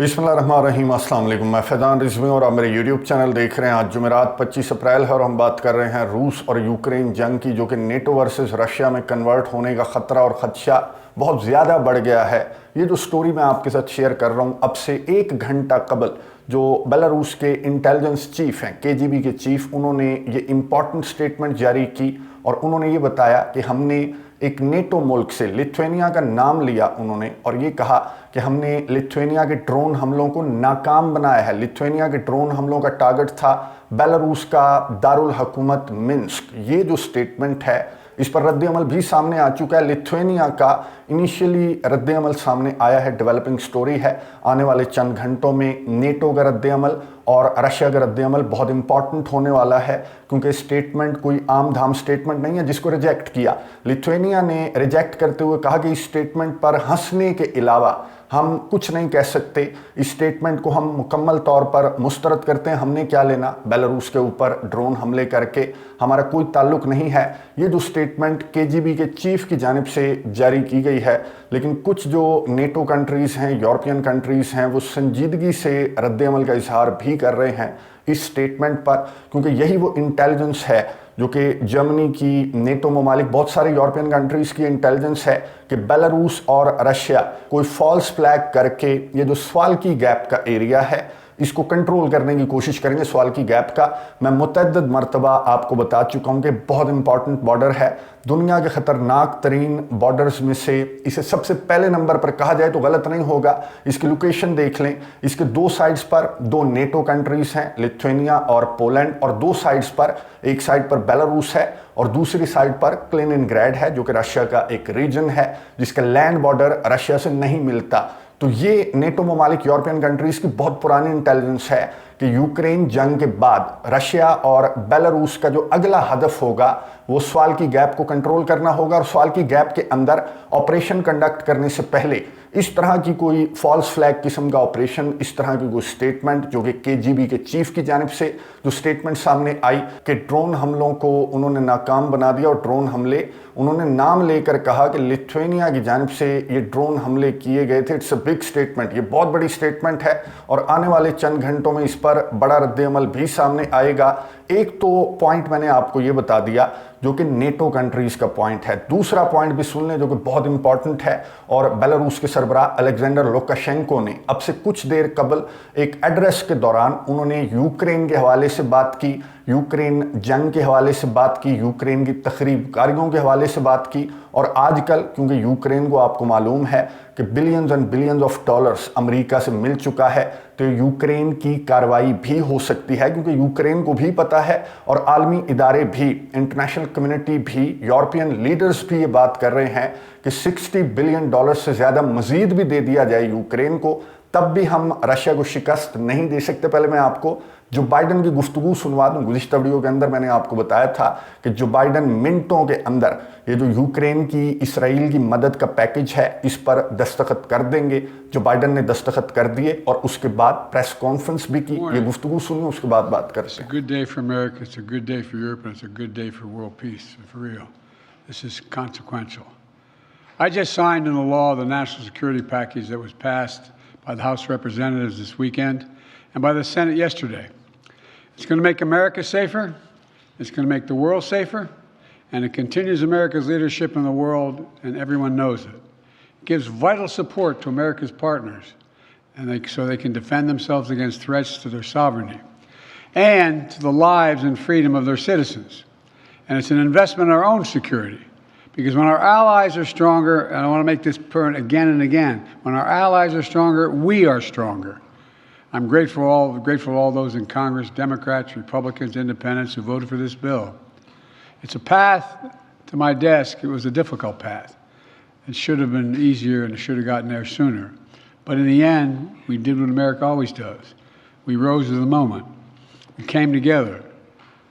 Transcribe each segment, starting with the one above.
बिस्मिल्लाहिर्रहमानिर्रहीम। अस्सलाम वालेकुम। मैं फैज़ान रिजवी और आप मेरे यूट्यूब चैनल देख रहे हैं। आज जुमेरात 25 अप्रैल है और हम बात कर रहे हैं रूस और यूक्रेन जंग की, जो कि नेटो वर्सेस रशिया में कन्वर्ट होने का ख़तरा और ख़दशा बहुत ज़्यादा बढ़ गया है। ये जो स्टोरी मैं आपके साथ शेयर कर रहा हूँ, अब से 1 घंटा कबल जो बेलारूस के इंटेलिजेंस चीफ हैं, केजीबी के चीफ, उन्होंने ये इम्पॉर्टेंट स्टेटमेंट जारी की और उन्होंने ये बताया कि हमने एक नेटो मुल्क से लिथुआनिया का नाम लिया उन्होंने, और ये कहा कि हमने लिथुआनिया के ड्रोन हमलों को नाकाम बनाया है। लिथुआनिया के ड्रोन हमलों का टारगेट था बेलारूस का दारुल हुकूमत मिन्स्क। ये जो स्टेटमेंट है, इस पर रद्द-ए-अमल भी सामने आ चुका है। लिथुआनिया का इनिशियली रद्द-ए-अमल सामने आया है, डेवलपिंग स्टोरी है। आने वाले चंद घंटों में नेटो का रद्द-ए-अमल और रशिया का रद्द-ए-अमल बहुत इंपॉर्टेंट होने वाला है, क्योंकि स्टेटमेंट कोई आम धाम स्टेटमेंट नहीं है जिसको रिजेक्ट किया। लिथुआनिया ने रिजेक्ट करते हुए कहा कि इस स्टेटमेंट पर हंसने के अलावा हम कुछ नहीं कह सकते। इस स्टेटमेंट को हम मुकम्मल तौर पर मुस्तरद करते हैं। हमने क्या लेना बेलारूस के ऊपर ड्रोन हमले करके, हमारा कोई ताल्लुक नहीं है। ये जो स्टेटमेंट केजीबी के चीफ की जानिब से जारी की गई है, लेकिन कुछ जो नेटो कंट्रीज़ हैं, यूरोपियन कंट्रीज़ हैं, वो संजीदगी से रद्द-ए-अमल का इजहार भी कर रहे हैं इस स्टेटमेंट पर, क्योंकि यही वो इंटेलिजेंस है जो कि जर्मनी की, नेटो ममालिक, बहुत सारे यूरोपियन कंट्रीज़ की इंटेलिजेंस है कि बेलारूस और रशिया कोई फॉल्स फ्लैग करके ये जो सवाल की गैप का एरिया है, इसको कंट्रोल करने की कोशिश करेंगे। सवाल की गैप का मैं मुतअद्दिद मरतबा आपको बता चुका हूँ कि बहुत इंपॉर्टेंट बॉर्डर है, दुनिया के ख़तरनाक तरीन बॉर्डर्स में से इसे सबसे पहले नंबर पर कहा जाए तो गलत नहीं होगा। इसकी लोकेशन देख लें, इसके 2 साइड्स पर 2 नेटो कंट्रीज़ हैं, लिथुआनिया और पोलैंड, और 2 साइड्स पर, एक साइड पर बेलारूस है और दूसरी साइड पर कैलिनिनग्राड है, जो कि रशिया का एक रीजन है जिसका लैंड बॉर्डर रशिया से नहीं मिलता। तो ये नेटो ममालिक, यूरोपियन कंट्रीज़ की बहुत पुरानी इंटेलिजेंस है कि यूक्रेन जंग के बाद रशिया और बेलारूस का जो अगला हदफ होगा वो सवाल की गैप को कंट्रोल करना होगा, और सवाल की गैप के अंदर ऑपरेशन कंडक्ट करने से पहले इस तरह की कोई फॉल्स फ्लैग किस्म का ऑपरेशन, इस तरह की कोई स्टेटमेंट, जो कि केजीबी के चीफ की जानिब से जो स्टेटमेंट सामने आई कि ड्रोन हमलों को उन्होंने नाकाम बना दिया, और ड्रोन हमले उन्होंने नाम लेकर कहा कि लिथुआनिया की जानिब से ये ड्रोन हमले किए गए थे। इट्स अ बिग स्टेटमेंट, ये बहुत बड़ी स्टेटमेंट है और आने वाले चंद घंटों में इस पर बड़ा रद्द-ए-अमल भी सामने आएगा। एक तो पॉइंट मैंने आपको ये बता दिया जो कि नेटो कंट्रीज़ का पॉइंट है। दूसरा पॉइंट भी सुन लें जो कि बहुत इंपॉर्टेंट है, और बेलारूस के सरबराह अलेक्जेंडर लुकाशेंको ने अब से कुछ देर कबल एक एड्रेस के दौरान उन्होंने यूक्रेन के हवाले से बात की, यूक्रेन जंग के हवाले से बात की, यूक्रेन की तखरीबकारियों के हवाले से बात की, और आजकल क्योंकि यूक्रेन को आपको मालूम है कि billions and billions of dollars America से मिल चुका है, तो यूक्रेन की कार्रवाई भी हो सकती है, क्योंकि यूक्रेन को भी पता है और आलमी इदारे भी, इंटरनेशनल कम्युनिटी भी, यूरोपियन लीडर्स भी ये बात कर रहे हैं कि $60 बिलियन से ज़्यादा मज़ीद भी दे दिया जाए यूक्रेन को, तब भी हम रशिया को शिकस्त नहीं दे सकते। पहले मैं आपको जो बाइडन की गुफ्तगू सुनवा दूं। गुज़िश्ता वीडियो के अंदर मैंने आपको बताया था कि जो बाइडन मिनटों के अंदर ये जो यूक्रेन की, इसराइल की मदद का पैकेज है, इस पर दस्तखत कर देंगे। जो बाइडन ने दस्तखत कर दिए और उसके बाद प्रेस कॉन्फ्रेंस भी की। ये गुफ्तगू सुनिए, उसके बाद बात करते हैं। Good day for America, it's a good day for Europe, and it's a good day for world peace, for real. This is consequential. I just signed into law the national security package that was passed by the House of Representatives this weekend and by the Senate yesterday. It's going to make America safer, it's going to make the world safer, and it continues America's leadership in the world, and everyone knows it. It gives vital support to America's partners, and so they can defend themselves against threats to their sovereignty and to the lives and freedom of their citizens. And it's an investment in our own security, because when our allies are stronger, and I want to make this point again and again, when our allies are stronger, we are stronger. I'm grateful to all those in Congress, Democrats, Republicans, Independents, who voted for this bill. It's a path to my desk. It was a difficult path. It should have been easier, and it should have gotten there sooner. But in the end, we did what America always does. We rose to the moment. We came together,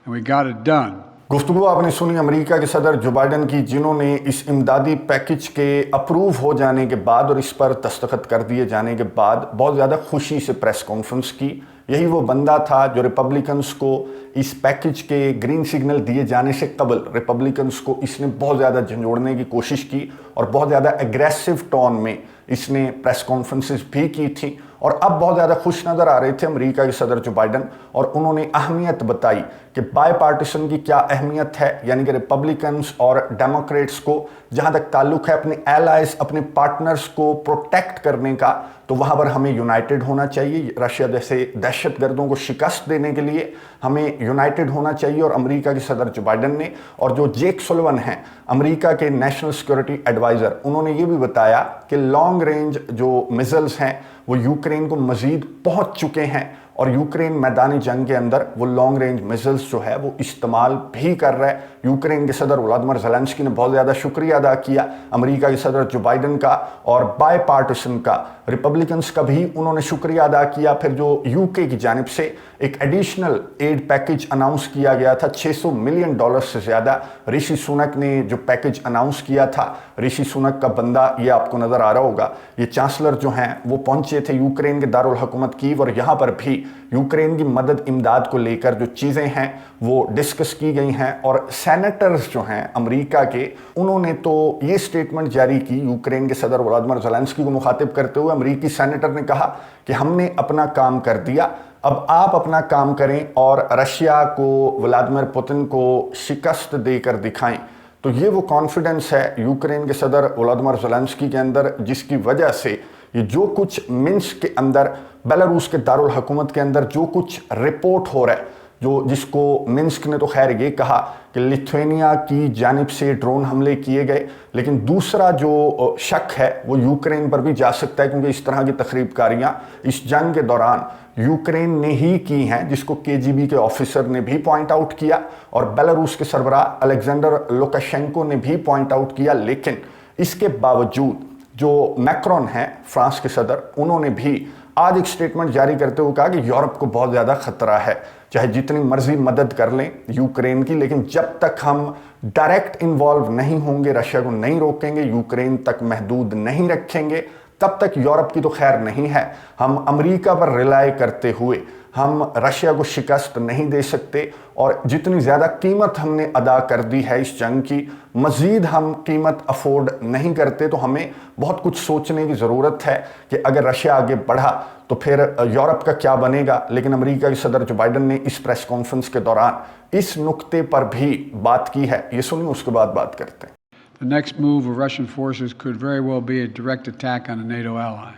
and we got it done. गुफ्तगू आपने सुनी America के सदर जो Biden की, जिन्होंने इस इमदादी package के अप्रूव हो जाने के बाद और इस पर दस्तखत कर दिए जाने के बाद बहुत ज़्यादा खुशी से प्रेस कॉन्फ्रेंस की। यही वो बंदा था जो रिपब्लिकन्स को इस पैकेज के ग्रीन सिग्नल दिए जाने से कबल, रिपब्लिकन्स को इसने बहुत ज़्यादा झंझोड़ने की कोशिश की और बहुत ज़्यादा एग्रेसिव टोन में इसने प्रेस कॉन्फ्रेंसेस भी की थी और अब बहुत ज़्यादा खुश नज़र आ रहे थे अमेरिका के सदर जो बाइडन, और उन्होंने अहमियत बताई कि बायपार्टीसन की क्या अहमियत है, यानी कि रिपब्लिकन्स और डेमोक्रेट्स को जहाँ तक ताल्लुक है अपने एलाइज, अपने पार्टनर्स को प्रोटेक्ट करने का, तो वहाँ पर हमें यूनाइटेड होना चाहिए। रशिया जैसे दहशतगर्दों को शिकस्त देने के लिए हमें यूनाइटेड होना चाहिए। और अमेरिका के सदर जो बाइडन ने और जो जेक सुलिवन हैं अमेरिका के नेशनल सिक्योरिटी एडवाइज़र, उन्होंने ये भी बताया कि लॉन्ग रेंज जो मिसाइल्स हैं वो यूक्रेन को मज़ीद पहुंच चुके हैं और यूक्रेन मैदानी जंग के अंदर वो लॉन्ग रेंज मिसाइल्स जो है वो इस्तेमाल भी कर रहा है। यूक्रेन के सदर व्लादिमीर ज़ेलेंस्की ने बहुत ज़्यादा शुक्रिया अदा किया अमेरिका के सदर जो बाइडन का, और बायपार्टीसन का, रिपब्लिकन्स का भी उन्होंने शुक्रिया अदा किया। फिर जो यूके की जानिब से एक एडिशनल एड पैकेज अनाउंस किया गया था, $600 मिलियन से ज़्यादा ऋषि सुनक ने जो पैकेज अनाउंस किया था। ऋषि सुनक का बंदा ये आपको नज़र आ रहा होगा, ये चांसलर जो हैं वो पहुंचे थे यूक्रेन के दारुल हुकूमत कीव, और यहाँ पर भी यूक्रेन की मदद इमदाद को लेकर जो चीज़ें हैं वो डिस्कस की गई हैं। और सेनेटर्स जो हैं अमेरिका के, उन्होंने तो ये स्टेटमेंट जारी की यूक्रेन के सदर व्लादिमीर ज़ेलेंस्की को मुखातिब करते हुए। अमेरिकी सेनेटर ने कहा कि हमने अपना काम कर दिया, अब आप अपना काम करें और रशिया को, व्लादिमीर पुतिन को शिकस्त देकर दिखाएं। तो ये वो कॉन्फिडेंस है यूक्रेन के सदर व्लादिमीर ज़ेलेंस्की के अंदर, जिसकी वजह से ये जो कुछ मिन्स्क के अंदर, बेलारूस के दारुल हुकूमत के अंदर जो कुछ रिपोर्ट हो रहा है, जिसको मिन्स्क ने तो खैर ये कहा कि लिथुआनिया की जानिब से ड्रोन हमले किए गए, लेकिन दूसरा जो शक है वो यूक्रेन पर भी जा सकता है, क्योंकि इस तरह की तखरीबकारियाँ इस जंग के दौरान यूक्रेन ने ही की हैं, जिसको केजीबी के ऑफिसर ने भी पॉइंट आउट किया और बेलारूस के सरबराह अलेक्जेंडर लुकाशेंको ने भी पॉइंट आउट किया। लेकिन इसके बावजूद जो मैक्रोन हैं फ्रांस के सदर, उन्होंने भी आज एक स्टेटमेंट जारी करते हुए कहा कि यूरोप को बहुत ज़्यादा खतरा है, चाहे जितनी मर्जी मदद कर लें यूक्रेन की, लेकिन जब तक हम डायरेक्ट इन्वॉल्व नहीं होंगे, रशिया को नहीं रोकेंगे, यूक्रेन तक महदूद नहीं रखेंगे, तब तक यूरोप की तो खैर नहीं है। हम अमेरिका पर रिलाय करते हुए हम रशिया को शिकस्त नहीं दे सकते, और जितनी ज़्यादा कीमत हमने अदा कर दी है इस जंग की, मज़ीद हम कीमत अफोर्ड नहीं करते। तो हमें बहुत कुछ सोचने की ज़रूरत है कि अगर रशिया आगे बढ़ा तो फिर यूरोप का क्या बनेगा। लेकिन अमेरिका के सदर जो बाइडन ने इस प्रेस कॉन्फ्रेंस के दौरान इस नुक्ते पर भी बात की है, ये सुनिए, उसके बाद बात करते हैं। The next move of Russian forces could very well be a direct attack on a NATO ally.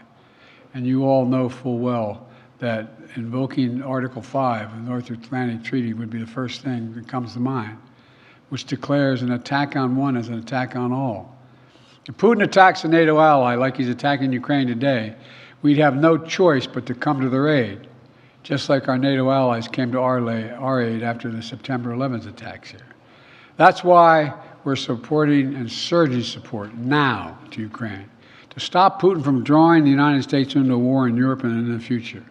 And you all know full well that invoking Article 5 of the North Atlantic Treaty would be the first thing that comes to mind, which declares an attack on one as an attack on all. If Putin attacks a NATO ally like he's attacking Ukraine today, we'd have no choice but to come to their aid, just like our NATO allies came to our aid after the September 11th attacks here. That's why we're supporting and surging support now to Ukraine, to stop Putin from drawing the United States into a war in Europe and in the future.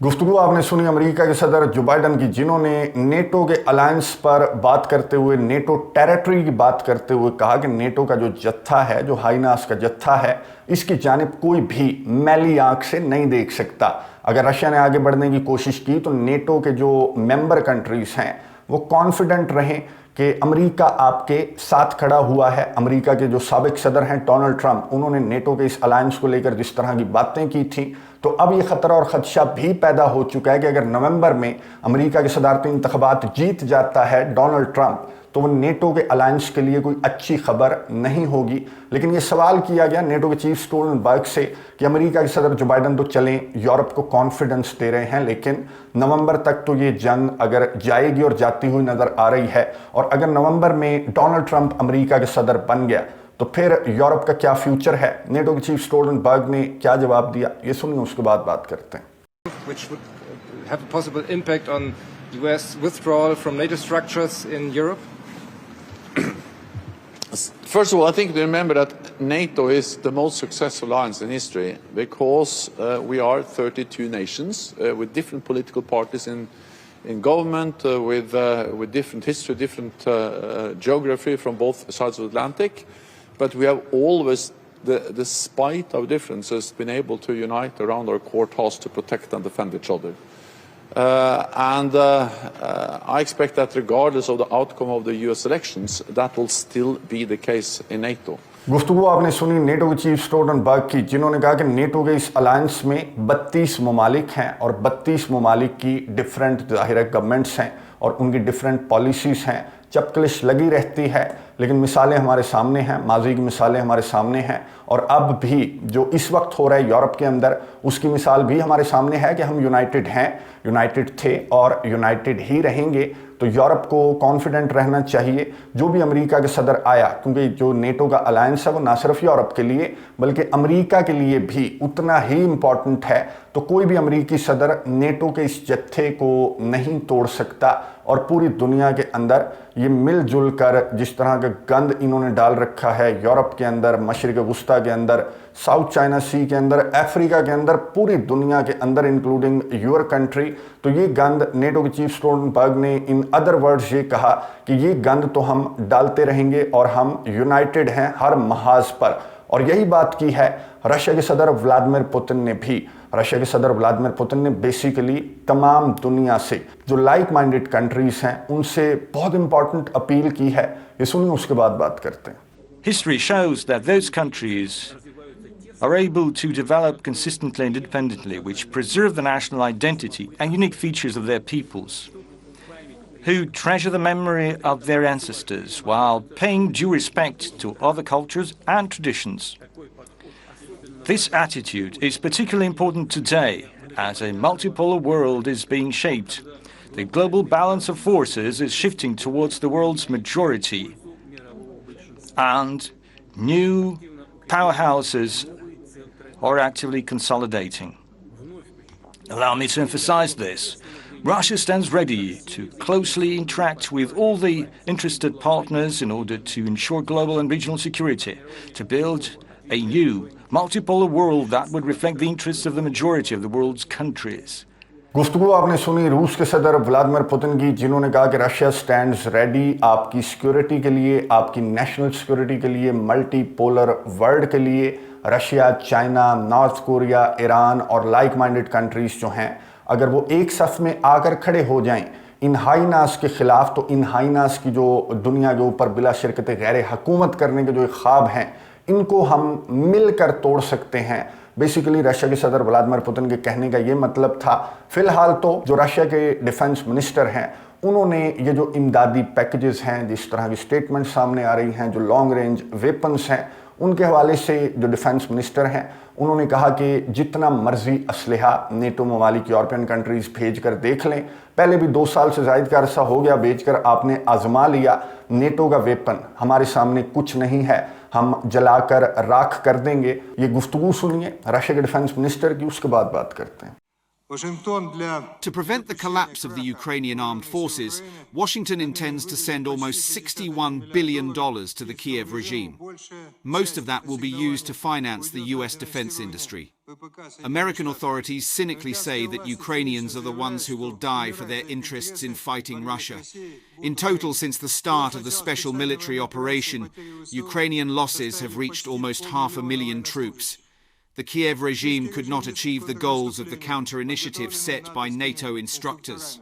गुफ्तगू आपने सुनी America के सदर जो Biden की, जिन्होंने NATO के alliance पर बात करते हुए, नेटो टेरिटरी की बात करते हुए कहा कि नेटो का जो जत्था है, जो हाईनास का जत्था है, इसकी जानिब कोई भी मैली आंख से नहीं देख सकता। अगर रशिया ने आगे बढ़ने की कोशिश की तो नेटो के जो मेंबर कंट्रीज़ हैं वो कॉन्फिडेंट रहें कि अमेरिका आपके साथ खड़ा हुआ है। अमेरिका के जो साबिक सदर हैं डोनाल्ड ट्रंप, उन्होंने नेटो के इस अलायंस को लेकर जिस तरह की बातें की थी, तो अब ये खतरा और खदशा भी पैदा हो चुका है कि अगर नवंबर में अमेरिका के सदारती इंतखाबात जीत जाता है डोनाल्ड ट्रंप, तो वो नेटो के अलायंस के लिए कोई अच्छी खबर नहीं होगी। लेकिन ये सवाल किया गया नेटो के चीफ स्टोल्टनबर्ग से कि अमेरिका के सदर जो बाइडन तो चलें, यूरोप को कॉन्फिडेंस दे रहे हैं, लेकिन नवंबर तक तो ये जंग अगर जाएगी और जाती हुई नज़र आ रही है, और अगर नवंबर में डोनाल्ड ट्रंप अमेरिका के सदर बन गया तो फिर यूरोप का क्या फ्यूचर है। नेटो के चीफ स्टोल्टनबर्ग ने क्या जवाब दिया, ये सुनिए, उसके बाद बात करते हैं। Which would have a possible impact on US withdrawal from NATO structures in Europe? First of all, I think to remember that NATO is the most successful alliance in history because we are 32 nations with different political parties in government, with different history, different geography from both sides of the Atlantic. But we have always, despite our differences, been able to unite around our core task to protect and defend each other. I expect that regardless of the outcome of the US elections, that will still be the case in NATO. गुफ्तगू आपने सुनी NATO के chief Stoltenberg की, जिन्होंने कहा कि NATO के इस अलायंस में 32 ममालिक हैं और 32 ममालिक की डिफरेंट ज़ाहिर गवर्नमेंट्स हैं और उनकी डिफरेंट पॉलिसीज़ हैं। चपकलिश लगी रहती है, लेकिन मिसालें हमारे सामने हैं, माजी की मिसालें हमारे सामने हैं और अब भी जो इस वक्त हो रहा है यूरोप के अंदर, उसकी मिसाल भी हमारे सामने है कि हम यूनाइटेड हैं, यूनाइटेड थे और यूनाइटेड ही रहेंगे। तो यूरोप को कॉन्फिडेंट रहना चाहिए। जो भी अमेरिका के सदर आया, क्योंकि जो नेटो का अलायंस है वो ना सिर्फ यूरोप के लिए बल्कि अमेरिका के लिए भी उतना ही इम्पॉर्टेंट है, तो कोई भी अमेरिकी सदर नेटो के इस जत्थे को नहीं तोड़ सकता। और पूरी दुनिया के अंदर ये मिलजुल कर जिस तरह का गंद इन्होंने डाल रखा है यूरोप के अंदर, मशरिक वस्ता के अंदर, साउथ चाइना सी के अंदर, अफ्रीका के अंदर, पूरी दुनिया के अंदर इंक्लूडिंग योर कंट्री, तो ये गंद नेटो के चीफ स्टोल्टनबर्ग ने इन अदर वर्ड्स ये कहा कि ये गंद तो हम डालते रहेंगे और हम यूनाइटेड हैं हर महाज पर। और यही बात की है रशिया के सदर व्लादिमीर पुतिन ने भी। रशिया के सदर व्लादिमीर पुतिन ने बेसिकली तमाम दुनिया से जो लाइक माइंडेड कंट्रीज हैं उनसे बहुत इंपॉर्टेंट अपील की है। ये सुनिए, उसके बाद बात करते हैं। History shows that those countries are able to develop consistently and independently, which preserve the national identity and unique features of their peoples, who treasure the memory of their ancestors while paying due respect to other cultures and traditions. This attitude is particularly important today as a multipolar world is being shaped. The global balance of forces is shifting towards the world's majority, and new powerhouses are actively consolidating. Allow me to emphasize this. Russia stands ready to closely interact with all the interested partners in order to ensure global and regional security, to build a new multipolar world that would reflect the interests of the majority of the world's countries. गुफ्तगू आपने सुनी रूस के सदर Vladimir Putin की, जिन्होंने कहा कि रशिया स्टैंड्स रेडी आपकी सिक्योरिटी के लिए, आपकी नेशनल सिक्योरिटी के लिए, मल्टी पोलर वर्ल्ड के लिए। Russia, China, north Korea, Iran और लाइक माइंडेड कंट्रीज जो हैं, अगर वो एक सफ में आकर खड़े हो जाएं इन हाइनास के खिलाफ, तो इन हाइनास की जो दुनिया के ऊपर बिला शिरकत गैर हुकूमत करने के जो ख्वाब हैं, इनको हम मिलकर तोड़ सकते हैं। बेसिकली रशिया के सदर व्लादिमीर पुतिन के कहने का ये मतलब था। फिलहाल तो जो रशिया के डिफेंस मिनिस्टर हैं, उन्होंने ये जो इमदादी पैकेजेस हैं, जिस तरह की स्टेटमेंट सामने आ रही हैं, जो लॉन्ग रेंज वेपन्स हैं, उनके हवाले से जो डिफेंस मिनिस्टर हैं उन्होंने कहा कि जितना मर्जी असलहा नेटो ममालिक यूरोपियन कंट्रीज़ भेज कर देख लें। पहले भी 2 साल से ज़ायद का अरसा हो गया भेजकर आपने आजमा लिया। नेटो का वेपन हमारे सामने कुछ नहीं है, हम जलाकर राख कर देंगे। ये गुफ्तगू सुनिए रशिया के डिफेंस मिनिस्टर की, उसके बाद बात करते हैं। To prevent the collapse of the Ukrainian armed forces, Washington intends to send almost $61 billion to the Kiev regime. Most of that will be used to finance the US defense industry. American authorities cynically say that Ukrainians are the ones who will die for their interests in fighting Russia. In total, since the start of the special military operation, Ukrainian losses have reached almost 500,000 troops. The Kiev regime could not achieve the goals of the counter-initiative set by NATO instructors.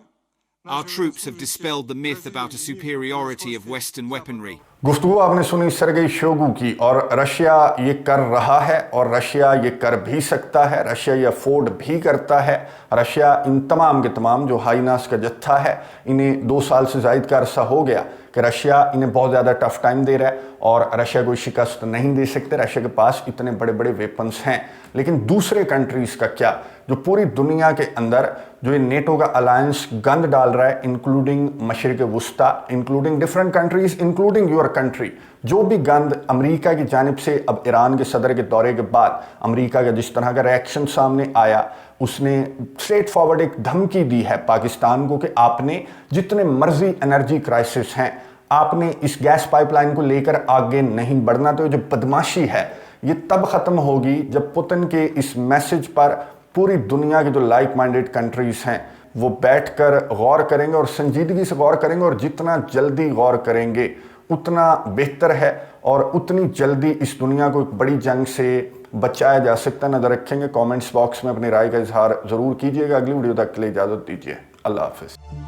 Our troops have dispelled the myth about a superiority of Western weaponry. गुफ्तगू आपने सुनी Sergei शोगू की, और Russia ये कर रहा है और रशिया ये कर भी सकता है, रशिया ये अफोर्ड भी करता है। रशिया इन तमाम के तमाम जो हाइनास का जत्था है, इन्हें 2 साल से ज़ायद का अरसा हो गया कि रशिया इन्हें बहुत ज़्यादा टफ टाइम दे रहा है और रशिया कोई शिकस्त नहीं दे सकते। रशिया के पास इतने बड़े बड़े वेपन्स हैं। लेकिन दूसरे कंट्रीज़ का क्या, जो पूरी दुनिया के अंदर जो ये नेटो का अलायंस गंद डाल रहा है, इंक्लूडिंग मशरिक वस्ता, including different countries, including your country, जो भी गंद अमेरिका की जानिब से अब ईरान के सदर के दौरे के बाद अमेरिका का जिस तरह का रिएक्शन सामने आया, उसने स्ट्रेट फॉरवर्ड एक धमकी दी है पाकिस्तान को कि आपने जितने मर्जी एनर्जी क्राइसिस हैं, आपने इस गैस पाइपलाइन को लेकर आगे नहीं बढ़ना। तो जो बदमाशी है ये तब ख़त्म होगी जब पुतिन के इस मैसेज पर पूरी दुनिया के जो लाइक माइंडेड कंट्रीज़ हैं वो बैठकर गौर करेंगे और संजीदगी से गौर करेंगे, और जितना जल्दी गौर करेंगे उतना बेहतर है और उतनी जल्दी इस दुनिया को एक बड़ी जंग से बचाया जा सकता है। नज़र रखेंगे। कमेंट्स बॉक्स में अपनी राय का इजहार ज़रूर कीजिएगा। अगली वीडियो तक के लिए इजाज़त दीजिए। अल्लाह हाफ़िज़।